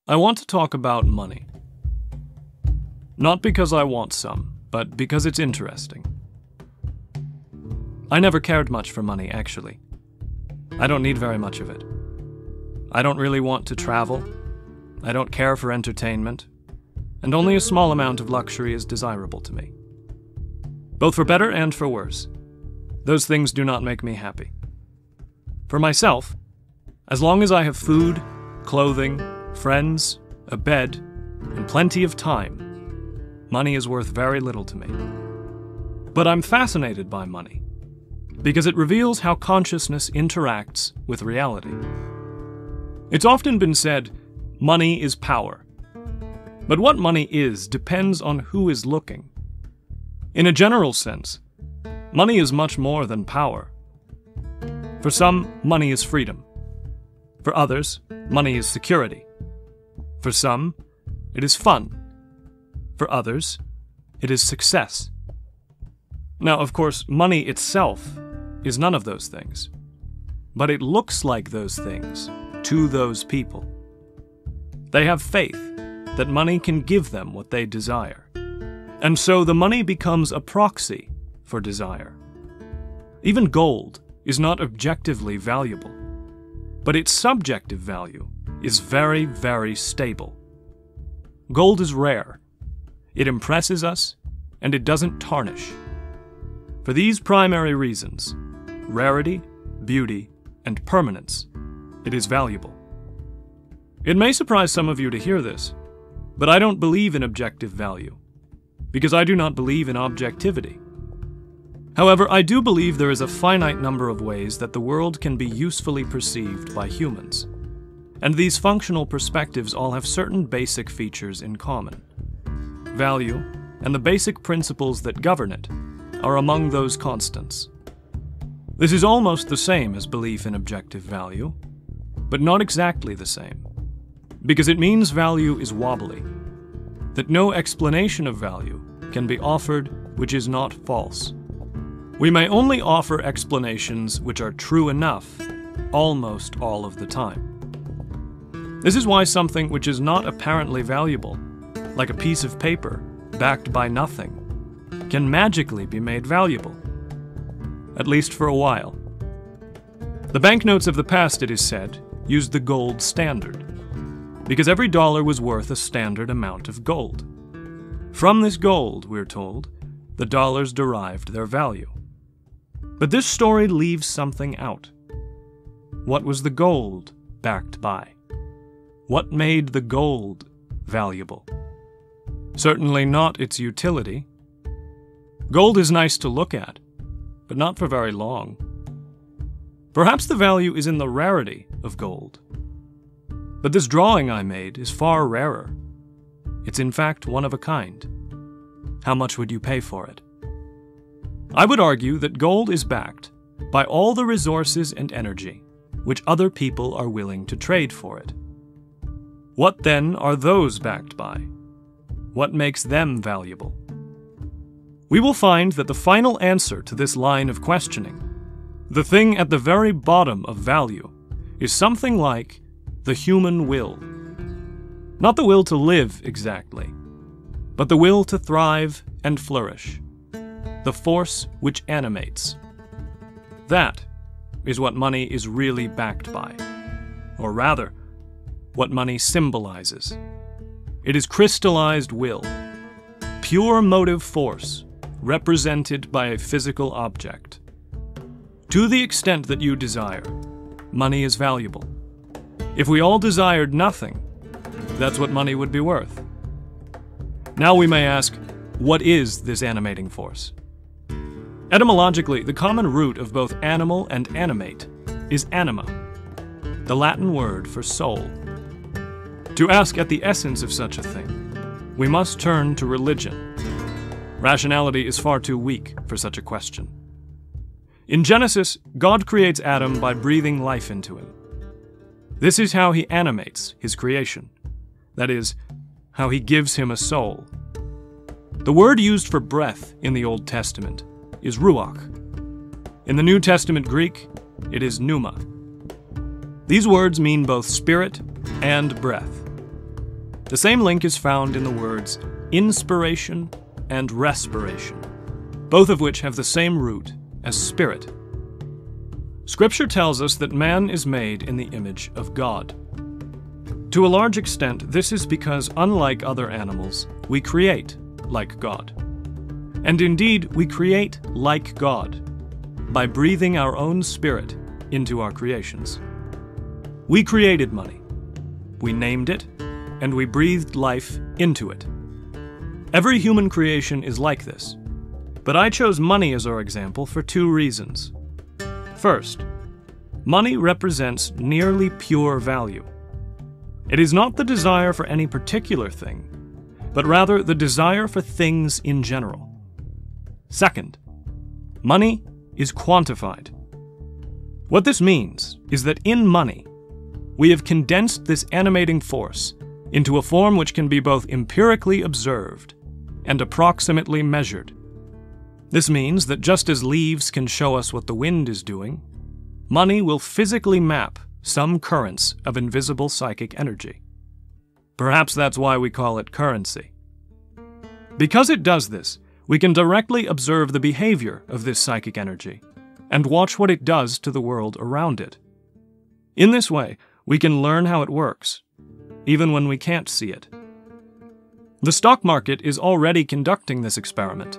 I want to talk about money. Not because I want some, but because it's interesting. I never cared much for money, actually. I don't need very much of it. I don't really want to travel. I don't care for entertainment. And only a small amount of luxury is desirable to me. Both for better and for worse. Those things do not make me happy. For myself, as long as I have food, clothing, friends, a bed, and plenty of time, money is worth very little to me. But I'm fascinated by money, because it reveals how consciousness interacts with reality. It's often been said, money is power. But what money is depends on who is looking. In a general sense, money is much more than power. For some, money is freedom. For others, money is security. For some, it is fun. For others, it is success. Now, of course, money itself is none of those things. But it looks like those things to those people. They have faith that money can give them what they desire. And so the money becomes a proxy for desire. Even gold is not objectively valuable, but its subjective value is very, very stable. Gold is rare. It impresses us, and it doesn't tarnish. For these primary reasons, rarity, beauty, and permanence, it is valuable. It may surprise some of you to hear this, but I don't believe in objective value, because I do not believe in objectivity. However, I do believe there is a finite number of ways that the world can be usefully perceived by humans, and these functional perspectives all have certain basic features in common. Value, and the basic principles that govern it, are among those constants. This is almost the same as belief in objective value, but not exactly the same, because it means value is wobbly, that no explanation of value can be offered which is not false. We may only offer explanations which are true enough almost all of the time. This is why something which is not apparently valuable, like a piece of paper backed by nothing, can magically be made valuable, at least for a while. The banknotes of the past, it is said, used the gold standard, because every dollar was worth a standard amount of gold. From this gold, we're told, the dollars derived their value. But this story leaves something out. What was the gold backed by? What made the gold valuable? Certainly not its utility. Gold is nice to look at, but not for very long. Perhaps the value is in the rarity of gold. But this drawing I made is far rarer. It's in fact one of a kind. How much would you pay for it? I would argue that gold is backed by all the resources and energy which other people are willing to trade for it. What then are those backed by? What makes them valuable? We will find that the final answer to this line of questioning, the thing at the very bottom of value, is something like the human will. Not the will to live exactly, but the will to thrive and flourish. The force which animates. That is what money is really backed by. Or rather, what money symbolizes. It is crystallized will, pure motive force, represented by a physical object. To the extent that you desire, money is valuable. If we all desired nothing, that's what money would be worth. Now we may ask, what is this animating force? Etymologically, the common root of both animal and animate is anima, the Latin word for soul. To ask at the essence of such a thing, we must turn to religion. Rationality is far too weak for such a question. In Genesis, God creates Adam by breathing life into him. This is how he animates his creation. That is, how he gives him a soul. The word used for breath in the Old Testament is ruach. In the New Testament Greek, it is pneuma. These words mean both spirit and breath. The same link is found in the words inspiration and respiration, both of which have the same root as spirit. Scripture tells us that man is made in the image of God. To a large extent, this is because, unlike other animals, we create like God. And indeed, we create like God by breathing our own spirit into our creations. We created money. We named it, and we breathed life into it. Every human creation is like this, but I chose money as our example for two reasons. First, money represents nearly pure value. It is not the desire for any particular thing, but rather the desire for things in general. Second, money is quantified. What this means is that in money, we have condensed this animating force into a form which can be both empirically observed and approximately measured. This means that just as leaves can show us what the wind is doing, money will physically map some currents of invisible psychic energy. Perhaps that's why we call it currency. Because it does this, we can directly observe the behavior of this psychic energy and watch what it does to the world around it. In this way, we can learn how it works, even when we can't see it. The stock market is already conducting this experiment.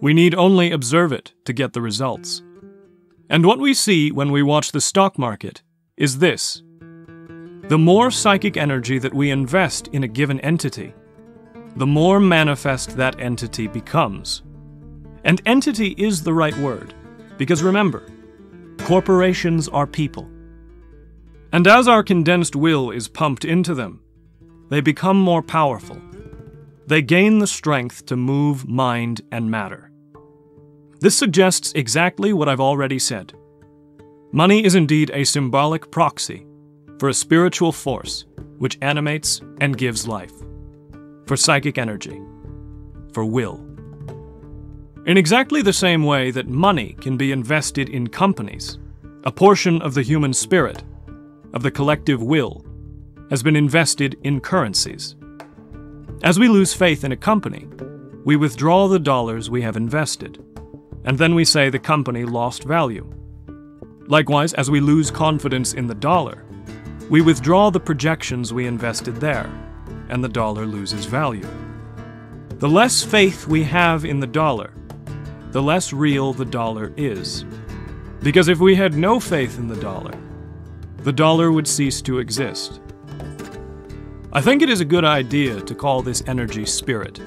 We need only observe it to get the results. And what we see when we watch the stock market is this. The more psychic energy that we invest in a given entity, the more manifest that entity becomes. And entity is the right word, because remember, corporations are people. And as our condensed will is pumped into them, they become more powerful. They gain the strength to move mind and matter. This suggests exactly what I've already said. Money is indeed a symbolic proxy for a spiritual force which animates and gives life, for psychic energy, for will. In exactly the same way that money can be invested in companies, a portion of the human spirit, of the collective will, has been invested in currencies. As we lose faith in a company, we withdraw the dollars we have invested, and then we say the company lost value. Likewise, as we lose confidence in the dollar, we withdraw the projections we invested there, and the dollar loses value. The less faith we have in the dollar, the less real the dollar is. Because if we had no faith in the dollar would cease to exist. I think it is a good idea to call this energy spirit,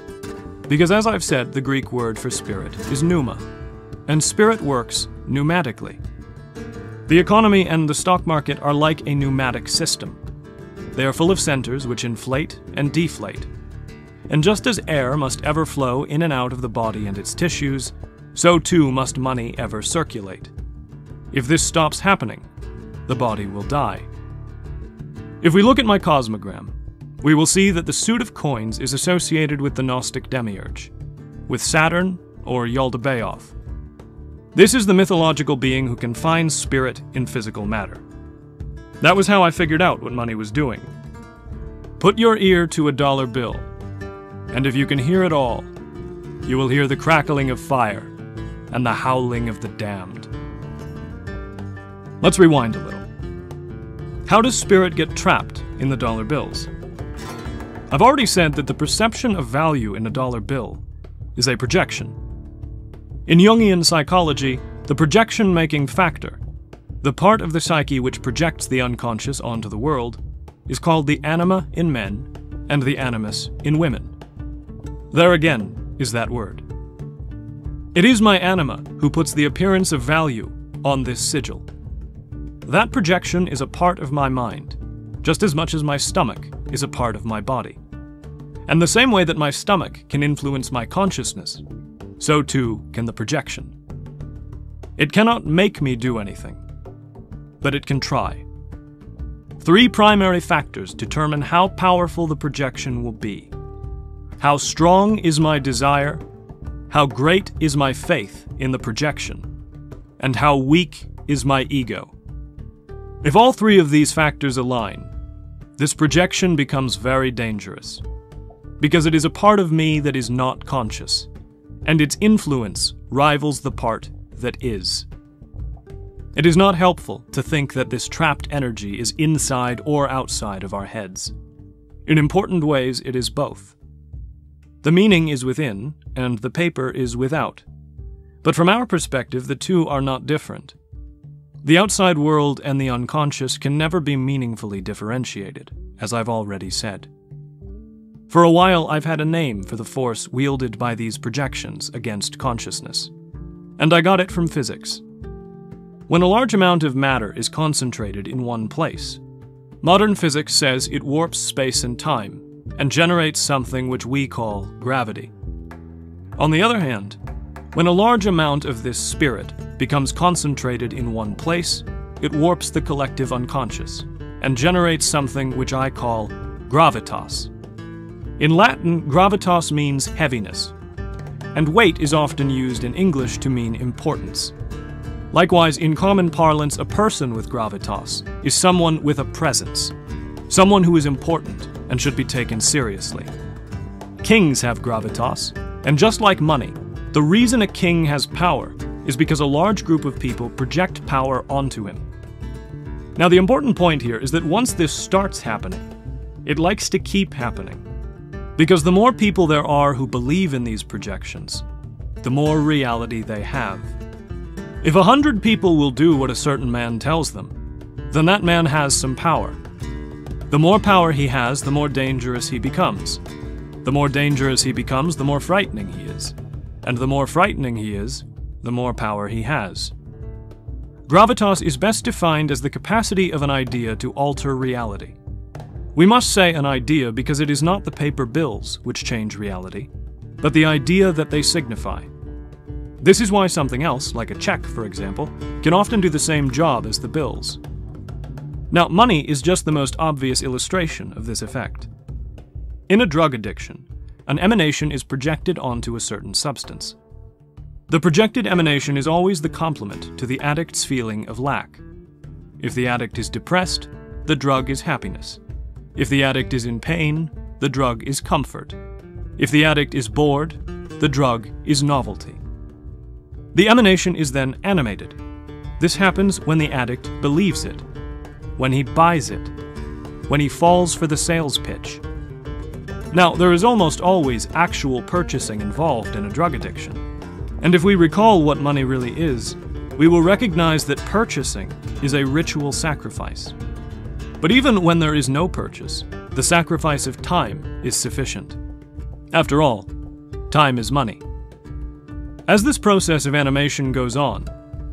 because as I've said, the Greek word for spirit is pneuma, and spirit works pneumatically. The economy and the stock market are like a pneumatic system. They are full of centers which inflate and deflate. And just as air must ever flow in and out of the body and its tissues, so too must money ever circulate. If this stops happening, the body will die. If we look at my cosmogram, we will see that the suit of coins is associated with the Gnostic demiurge, with Saturn or Yaldabaoth. This is the mythological being who can find spirit in physical matter. That was how I figured out what money was doing. Put your ear to a dollar bill, and if you can hear it all, you will hear the crackling of fire and the howling of the damned. Let's rewind a little. How does spirit get trapped in the dollar bills? I've already said that the perception of value in a dollar bill is a projection. In Jungian psychology, the projection-making factor, the part of the psyche which projects the unconscious onto the world, is called the anima in men and the animus in women. There again is that word. It is my anima who puts the appearance of value on this sigil. That projection is a part of my mind, just as much as my stomach is a part of my body. And the same way that my stomach can influence my consciousness, so too can the projection. It cannot make me do anything, but it can try. 3 primary factors determine how powerful the projection will be. How strong is my desire, how great is my faith in the projection, and how weak is my ego. If all 3 of these factors align, this projection becomes very dangerous, because it is a part of me that is not conscious, and its influence rivals the part that is. It is not helpful to think that this trapped energy is inside or outside of our heads. In important ways, it is both. The meaning is within, and the paper is without. But from our perspective, the two are not different. The outside world and the unconscious can never be meaningfully differentiated, as I've already said. For a while, I've had a name for the force wielded by these projections against consciousness, and I got it from physics. When a large amount of matter is concentrated in one place, modern physics says it warps space and time and generates something which we call gravity. On the other hand, when a large amount of this spirit becomes concentrated in one place, it warps the collective unconscious and generates something which I call gravitas. In Latin, gravitas means heaviness, and weight is often used in English to mean importance. Likewise, in common parlance, a person with gravitas is someone with a presence, someone who is important and should be taken seriously. Kings have gravitas, and just like money, the reason a king has power is because a large group of people project power onto him. Now, the important point here is that once this starts happening, it likes to keep happening, because the more people there are who believe in these projections, the more reality they have. If 100 people will do what a certain man tells them, then that man has some power. The more power he has, the more dangerous he becomes. The more dangerous he becomes, the more frightening he is. And the more frightening he is, the more power he has. Gravitas is best defined as the capacity of an idea to alter reality. We must say an idea because it is not the paper bills which change reality, but the idea that they signify. This is why something else, like a check, for example, can often do the same job as the bills. Now, money is just the most obvious illustration of this effect. In a drug addiction, an emanation is projected onto a certain substance. The projected emanation is always the complement to the addict's feeling of lack. If the addict is depressed, the drug is happiness. If the addict is in pain, the drug is comfort. If the addict is bored, the drug is novelty. The emanation is then animated. This happens when the addict believes it, when he buys it, when he falls for the sales pitch. Now, there is almost always actual purchasing involved in a drug addiction. And if we recall what money really is, we will recognize that purchasing is a ritual sacrifice. But even when there is no purchase, the sacrifice of time is sufficient. After all, time is money. As this process of animation goes on,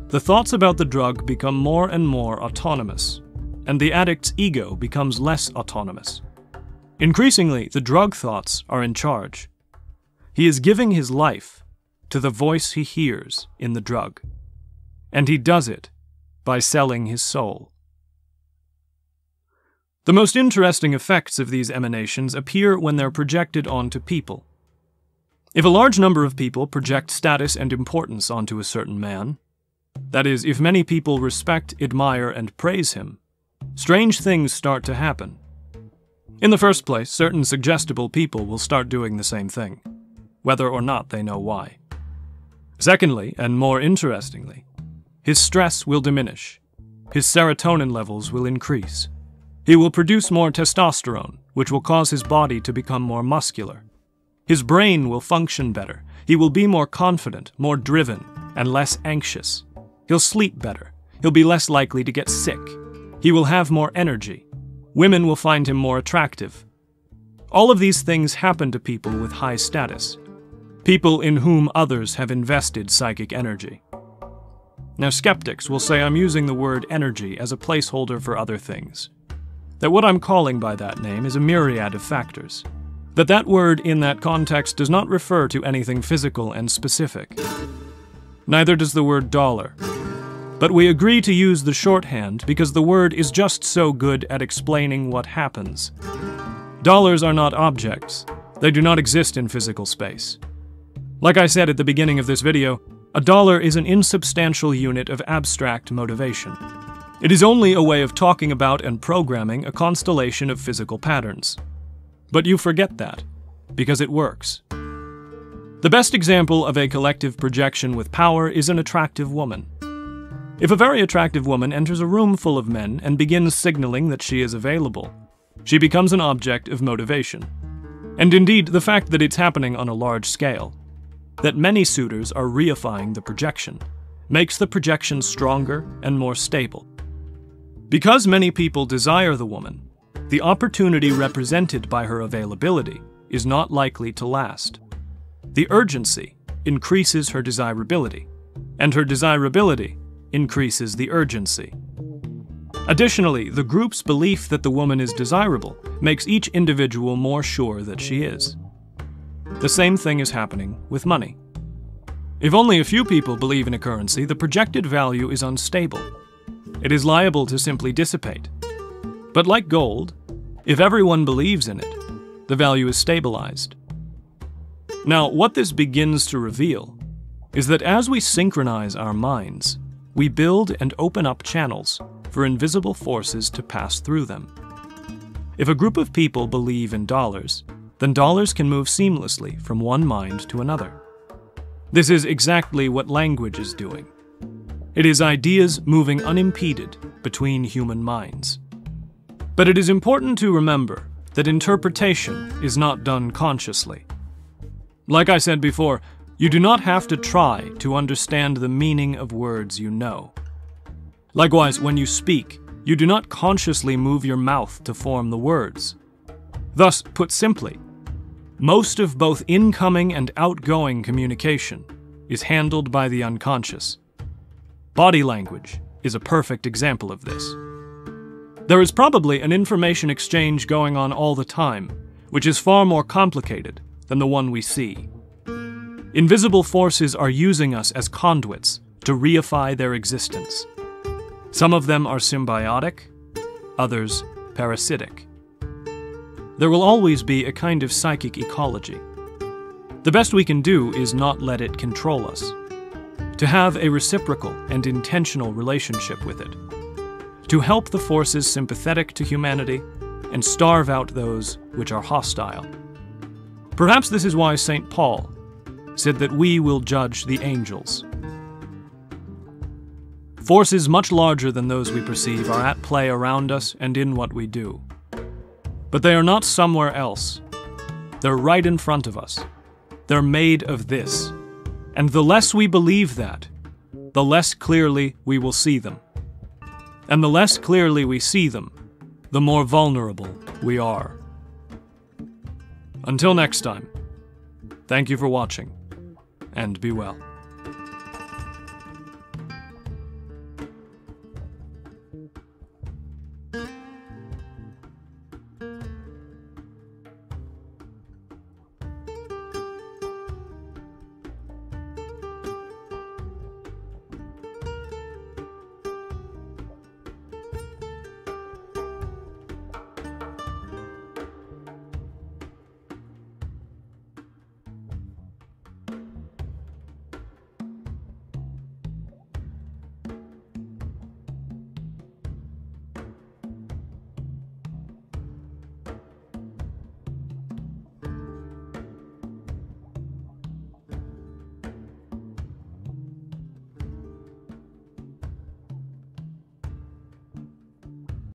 the thoughts about the drug become more and more autonomous, and the addict's ego becomes less autonomous. Increasingly, the drug thoughts are in charge. He is giving his life to the voice he hears in the drug, and he does it by selling his soul. The most interesting effects of these emanations appear when they're projected onto people. If a large number of people project status and importance onto a certain man, that is, if many people respect, admire, and praise him, strange things start to happen. In the first place, certain suggestible people will start doing the same thing, whether or not they know why. Secondly, and more interestingly, his stress will diminish. His serotonin levels will increase. He will produce more testosterone, which will cause his body to become more muscular. His brain will function better. He will be more confident, more driven, and less anxious. He'll sleep better. He'll be less likely to get sick. He will have more energy. Women will find him more attractive. All of these things happen to people with high status, people in whom others have invested psychic energy. Now, skeptics will say I'm using the word energy as a placeholder for other things, that what I'm calling by that name is a myriad of factors, that word in that context does not refer to anything physical and specific. Neither does the word dollar. But we agree to use the shorthand because the word is just so good at explaining what happens. Dollars are not objects. They do not exist in physical space. Like I said at the beginning of this video, a dollar is an insubstantial unit of abstract motivation. It is only a way of talking about and programming a constellation of physical patterns. But you forget that, because it works. The best example of a collective projection with power is an attractive woman. If a very attractive woman enters a room full of men and begins signaling that she is available, she becomes an object of motivation. And indeed, the fact that it's happening on a large scale, that many suitors are reifying the projection, makes the projection stronger and more stable. Because many people desire the woman, the opportunity represented by her availability is not likely to last. The urgency increases her desirability, and her desirability increases the urgency. Additionally, the group's belief that the woman is desirable makes each individual more sure that she is. The same thing is happening with money. If only a few people believe in a currency, the projected value is unstable. It is liable to simply dissipate. But like gold, if everyone believes in it, the value is stabilized. Now, what this begins to reveal is that as we synchronize our minds, we build and open up channels for invisible forces to pass through them. If a group of people believe in dollars, then dollars can move seamlessly from one mind to another. This is exactly what language is doing. It is ideas moving unimpeded between human minds. But it is important to remember that interpretation is not done consciously. Like I said before, you do not have to try to understand the meaning of words you know. Likewise, when you speak, you do not consciously move your mouth to form the words. Thus, put simply, most of both incoming and outgoing communication is handled by the unconscious. Body language is a perfect example of this. There is probably an information exchange going on all the time, which is far more complicated than the one we see. Invisible forces are using us as conduits to reify their existence. Some of them are symbiotic, others parasitic. There will always be a kind of psychic ecology. The best we can do is not let it control us. To have a reciprocal and intentional relationship with it. To help the forces sympathetic to humanity and starve out those which are hostile. Perhaps this is why St. Paul said that we will judge the angels. Forces much larger than those we perceive are at play around us and in what we do. But they are not somewhere else. They're right in front of us. They're made of this. And the less we believe that, the less clearly we will see them. And the less clearly we see them, the more vulnerable we are. Until next time, thank you for watching, and be well.